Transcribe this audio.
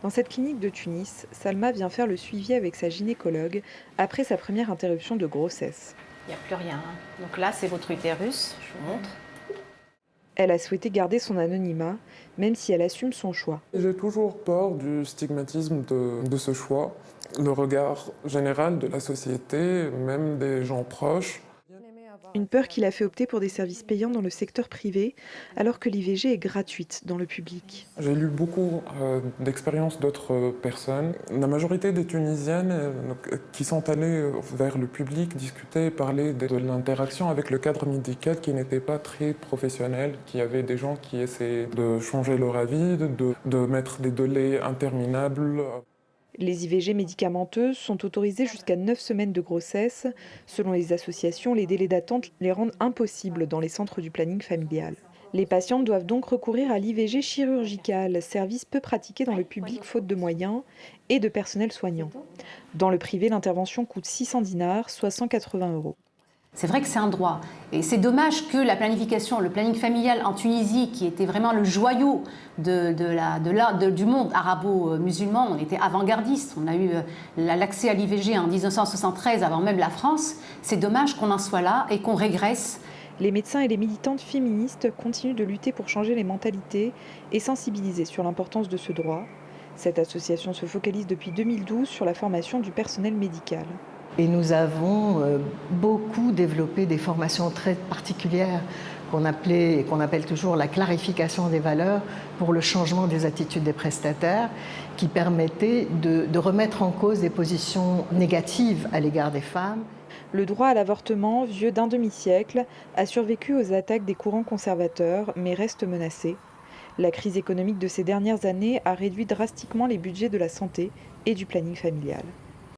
Dans cette clinique de Tunis, Salma vient faire le suivi avec sa gynécologue après sa première interruption de grossesse. Il n'y a plus rien, hein. Donc là, c'est votre utérus, je vous montre. Elle a souhaité garder son anonymat, même si elle assume son choix. J'ai toujours peur du stigmatisme de ce choix, le regard général de la société, même des gens proches. Une peur qui l'a fait opter pour des services payants dans le secteur privé, alors que l'IVG est gratuite dans le public. J'ai lu beaucoup d'expériences d'autres personnes. La majorité des Tunisiennes qui sont allées vers le public discutaient et parlaient de l'interaction avec le cadre médical qui n'était pas très professionnel, qu'il y avait des gens qui essayaient de changer leur avis, de mettre des délais interminables. Les IVG médicamenteuses sont autorisées jusqu'à 9 semaines de grossesse. Selon les associations, les délais d'attente les rendent impossibles dans les centres du planning familial. Les patientes doivent donc recourir à l'IVG chirurgical, service peu pratiqué dans le public faute de moyens et de personnel soignant. Dans le privé, l'intervention coûte 600 dinars, soit 180 €. C'est vrai que c'est un droit. Et c'est dommage que la planification, le planning familial en Tunisie, qui était vraiment le joyau du monde arabo-musulman, on était avant-gardiste. On a eu l'accès à l'IVG en 1973, avant même la France. C'est dommage qu'on en soit là et qu'on régresse. Les médecins et les militantes féministes continuent de lutter pour changer les mentalités et sensibiliser sur l'importance de ce droit. Cette association se focalise depuis 2012 sur la formation du personnel médical. Et nous avons beaucoup développé des formations très particulières qu'on appelait et qu'on appelle toujours la clarification des valeurs pour le changement des attitudes des prestataires, qui permettaient de remettre en cause des positions négatives à l'égard des femmes. Le droit à l'avortement, vieux d'un demi-siècle, a survécu aux attaques des courants conservateurs, mais reste menacé. La crise économique de ces dernières années a réduit drastiquement les budgets de la santé et du planning familial.